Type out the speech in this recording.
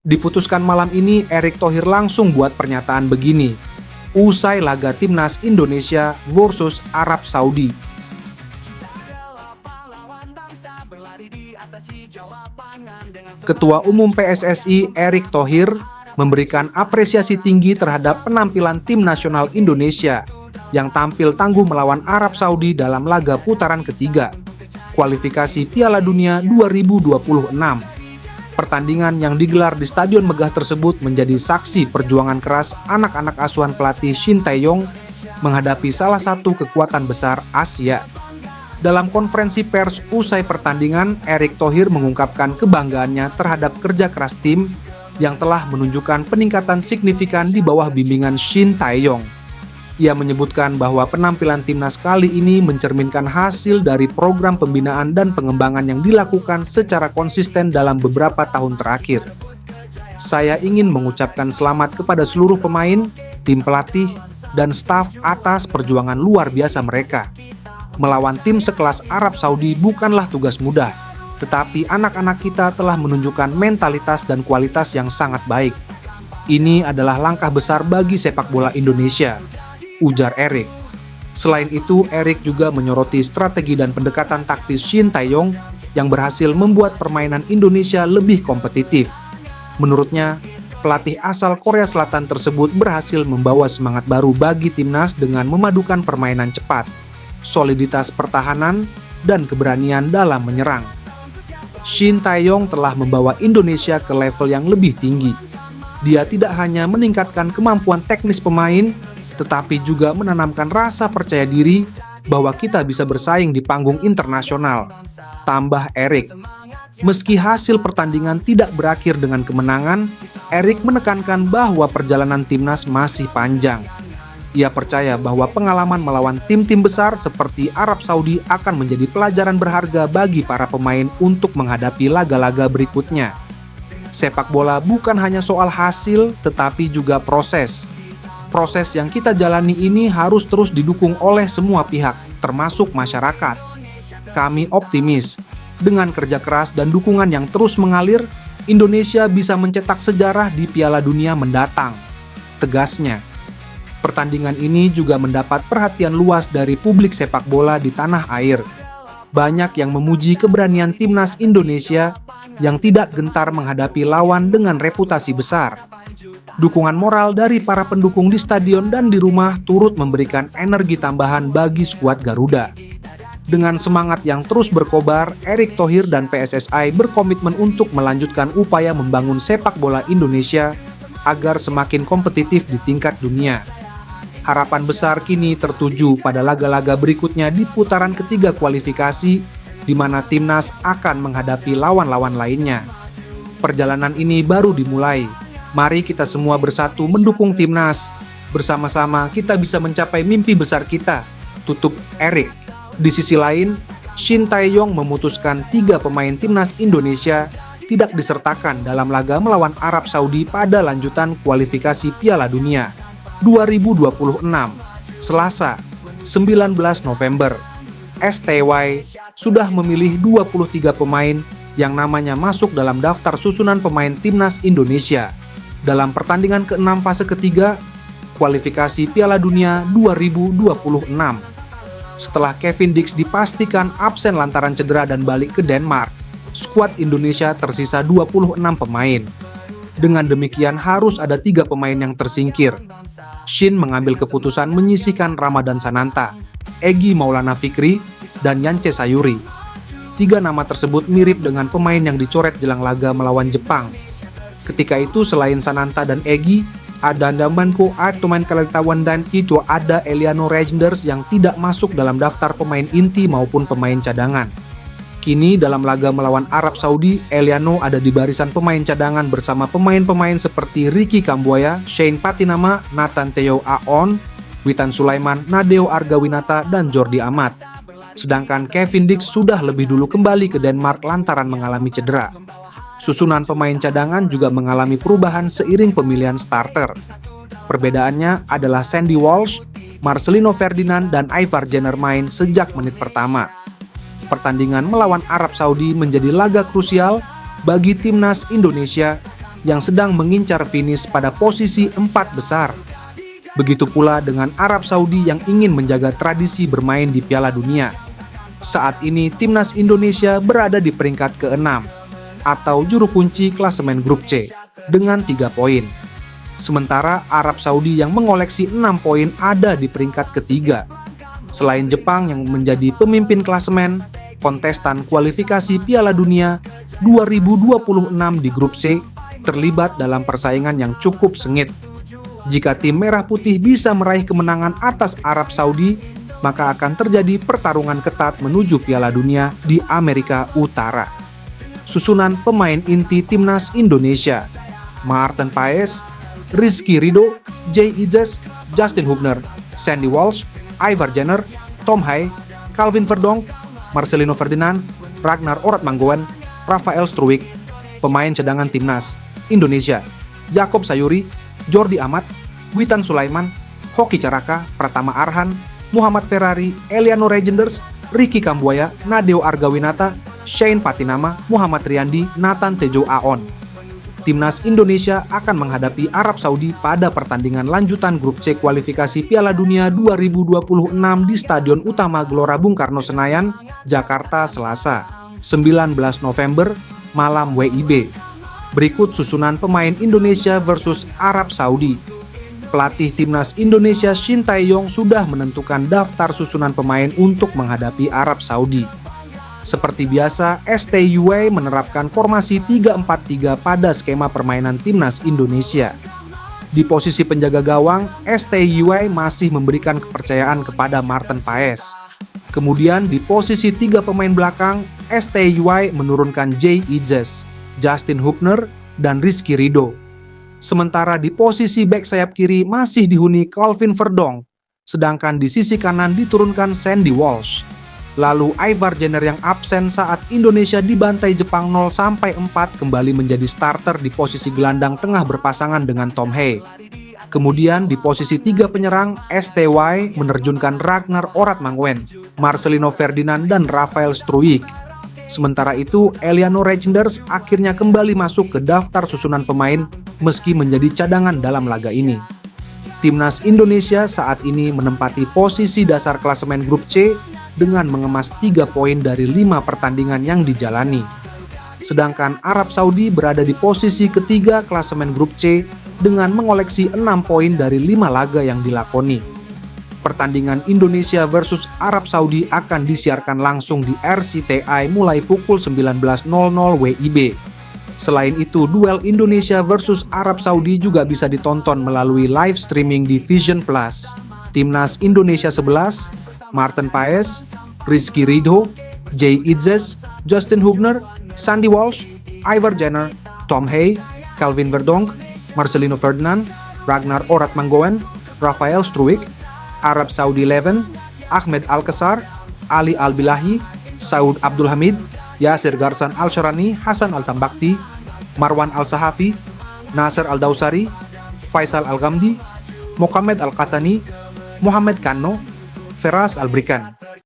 Diputuskan malam ini, Erick Thohir langsung buat pernyataan begini, usai laga Timnas Indonesia versus Arab Saudi. Ketua Umum PSSI Erick Thohir memberikan apresiasi tinggi terhadap penampilan tim nasional Indonesia yang tampil tangguh melawan Arab Saudi dalam laga putaran ketiga kualifikasi Piala Dunia 2026. Pertandingan yang digelar di Stadion Megah tersebut menjadi saksi perjuangan keras anak-anak asuhan pelatih Shin Tae-yong menghadapi salah satu kekuatan besar Asia. Dalam konferensi pers usai pertandingan, Erick Thohir mengungkapkan kebanggaannya terhadap kerja keras tim yang telah menunjukkan peningkatan signifikan di bawah bimbingan Shin Tae-yong. Ia menyebutkan bahwa penampilan timnas kali ini mencerminkan hasil dari program pembinaan dan pengembangan yang dilakukan secara konsisten dalam beberapa tahun terakhir. Saya ingin mengucapkan selamat kepada seluruh pemain, tim pelatih, dan staf atas perjuangan luar biasa mereka. Melawan tim sekelas Arab Saudi bukanlah tugas mudah, tetapi anak-anak kita telah menunjukkan mentalitas dan kualitas yang sangat baik. Ini adalah langkah besar bagi sepak bola Indonesia, ujar Erick. Selain itu, Erick juga menyoroti strategi dan pendekatan taktis Shin Tae-yong yang berhasil membuat permainan Indonesia lebih kompetitif. Menurutnya, pelatih asal Korea Selatan tersebut berhasil membawa semangat baru bagi timnas dengan memadukan permainan cepat, soliditas pertahanan, dan keberanian dalam menyerang. Shin Tae-yong telah membawa Indonesia ke level yang lebih tinggi. Dia tidak hanya meningkatkan kemampuan teknis pemain, tetapi juga menanamkan rasa percaya diri bahwa kita bisa bersaing di panggung internasional, tambah Erick. Meski hasil pertandingan tidak berakhir dengan kemenangan, Erick menekankan bahwa perjalanan timnas masih panjang. Ia percaya bahwa pengalaman melawan tim-tim besar seperti Arab Saudi akan menjadi pelajaran berharga bagi para pemain untuk menghadapi laga-laga berikutnya. Sepak bola bukan hanya soal hasil, tetapi juga proses. Proses yang kita jalani ini harus terus didukung oleh semua pihak, termasuk masyarakat. Kami optimis, dengan kerja keras dan dukungan yang terus mengalir, Indonesia bisa mencetak sejarah di Piala Dunia mendatang, tegasnya. Pertandingan ini juga mendapat perhatian luas dari publik sepak bola di tanah air. Banyak yang memuji keberanian timnas Indonesia yang tidak gentar menghadapi lawan dengan reputasi besar. Dukungan moral dari para pendukung di stadion dan di rumah turut memberikan energi tambahan bagi skuad Garuda. Dengan semangat yang terus berkobar, Erick Thohir dan PSSI berkomitmen untuk melanjutkan upaya membangun sepak bola Indonesia agar semakin kompetitif di tingkat dunia. Harapan besar kini tertuju pada laga-laga berikutnya di putaran ketiga kualifikasi, di mana timnas akan menghadapi lawan-lawan lainnya. Perjalanan ini baru dimulai. Mari kita semua bersatu mendukung timnas. Bersama-sama kita bisa mencapai mimpi besar kita, tutup Erick. Di sisi lain, Shin Tae-yong memutuskan 3 pemain timnas Indonesia tidak disertakan dalam laga melawan Arab Saudi pada lanjutan kualifikasi Piala Dunia 2026, Selasa, 19 November. STY sudah memilih 23 pemain yang namanya masuk dalam daftar susunan pemain timnas Indonesia dalam pertandingan ke-6 fase ketiga kualifikasi Piala Dunia 2026. Setelah Kevin Dix dipastikan absen lantaran cedera dan balik ke Denmark, skuad Indonesia tersisa 26 pemain. Dengan demikian harus ada 3 pemain yang tersingkir. Shin mengambil keputusan menyisihkan Ramadan Sananta, Egy Maulana Fikri, dan Yance Sayuri. 3 nama tersebut mirip dengan pemain yang dicoret jelang laga melawan Jepang. Ketika itu selain Sananta dan Egy, ada Damanko Artuman Kalitawan dan Tito, ada Eliano Reijnders yang tidak masuk dalam daftar pemain inti maupun pemain cadangan. Kini dalam laga melawan Arab Saudi, Eliano ada di barisan pemain cadangan bersama pemain-pemain seperti Ricky Kambuaya, Shane Patinama, Nathan Theo Aon, Witan Sulaiman, Nadeo Argawinata, dan Jordi Amat. Sedangkan Kevin Dix sudah lebih dulu kembali ke Denmark lantaran mengalami cedera. Susunan pemain cadangan juga mengalami perubahan seiring pemilihan starter. Perbedaannya adalah Sandy Walsh, Marcelino Ferdinand, dan Ivar Jenner main sejak menit pertama. Pertandingan melawan Arab Saudi menjadi laga krusial bagi timnas Indonesia yang sedang mengincar finish pada posisi 4 besar. Begitu pula dengan Arab Saudi yang ingin menjaga tradisi bermain di Piala Dunia. Saat ini timnas Indonesia berada di peringkat ke-6 atau juru kunci klasemen grup C dengan 3 poin. Sementara Arab Saudi yang mengoleksi 6 poin ada di peringkat ketiga. Selain Jepang yang menjadi pemimpin klasemen, kontestan kualifikasi Piala Dunia 2026 di grup C terlibat dalam persaingan yang cukup sengit. Jika tim Merah Putih bisa meraih kemenangan atas Arab Saudi, maka akan terjadi pertarungan ketat menuju Piala Dunia di Amerika Utara. Susunan pemain inti timnas Indonesia: Maarten Paes, Rizky Ridho, Jay Idzes, Justin Hubner, Sandy Walsh, Ivar Jenner, Tom Hai, Calvin Verdonk, Marcelino Ferdinand, Ragnar Oratmangoen, Rafael Struwijk. Pemain cadangan timnas Indonesia: Yakob Sayuri, Jordi Amat, Witan Sulaiman, Hoki Caraka, Pratama Arhan, Muhammad Ferrari, Eliano Regenders, Ricky Kambuaya, Nadeo Argawinata, Shane Patinama, Muhammad Riyandi, Nathan Tejo Aon. Timnas Indonesia akan menghadapi Arab Saudi pada pertandingan lanjutan grup C kualifikasi Piala Dunia 2026 di Stadion Utama Gelora Bung Karno Senayan, Jakarta, Selasa, 19 November, malam WIB. Berikut susunan pemain Indonesia versus Arab Saudi. Pelatih timnas Indonesia Shin Tae-yong sudah menentukan daftar susunan pemain untuk menghadapi Arab Saudi. Seperti biasa, STYY menerapkan formasi 3-4-3 pada skema permainan timnas Indonesia. Di posisi penjaga gawang, STYY masih memberikan kepercayaan kepada Maarten Paes. Kemudian di posisi 3 pemain belakang, STYY menurunkan Jay Idzes, Justin Hubner, dan Rizky Ridho. Sementara di posisi bek sayap kiri masih dihuni Calvin Verdonk, sedangkan di sisi kanan diturunkan Sandy Walsh. Lalu Ivar Jenner yang absen saat Indonesia dibantai Jepang 0-4 kembali menjadi starter di posisi gelandang tengah berpasangan dengan Tom Hai. Kemudian di posisi 3 penyerang, STY menerjunkan Ragnar Oratmangoen, Marcelino Ferdinand, dan Rafael Struwijk. Sementara itu, Eliano Regenders akhirnya kembali masuk ke daftar susunan pemain meski menjadi cadangan dalam laga ini. Timnas Indonesia saat ini menempati posisi dasar klasemen grup C dengan mengemas 3 poin dari 5 pertandingan yang dijalani. Sedangkan Arab Saudi berada di posisi ketiga klasemen grup C dengan mengoleksi 6 poin dari 5 laga yang dilakoni. Pertandingan Indonesia versus Arab Saudi akan disiarkan langsung di RCTI mulai pukul 19.00 WIB. Selain itu, duel Indonesia versus Arab Saudi juga bisa ditonton melalui live streaming di Vision Plus. Timnas Indonesia 11, Maarten Paes, Rizky Ridho, Jay Idzes, Justin Hubner, Sandy Walsh, Ivar Jenner, Tom Hai, Calvin Verdonk, Marcelino Ferdinand, Ragnar Oratmangoen, Rafael Struwijk. Arab Saudi 11, Ahmed Al-Kassar, Ali Al-Bilahi, Saud Abdul Hamid, Yasir Garsan Al-Sharani, Hasan Al-Tambakti, Marwan Al-Sahafi, Nasser Al-Dawsari, Faisal Al-Ghamdi, Mohamed Al-Qatani, Mohamed Kanno, Feras Al-Brikan.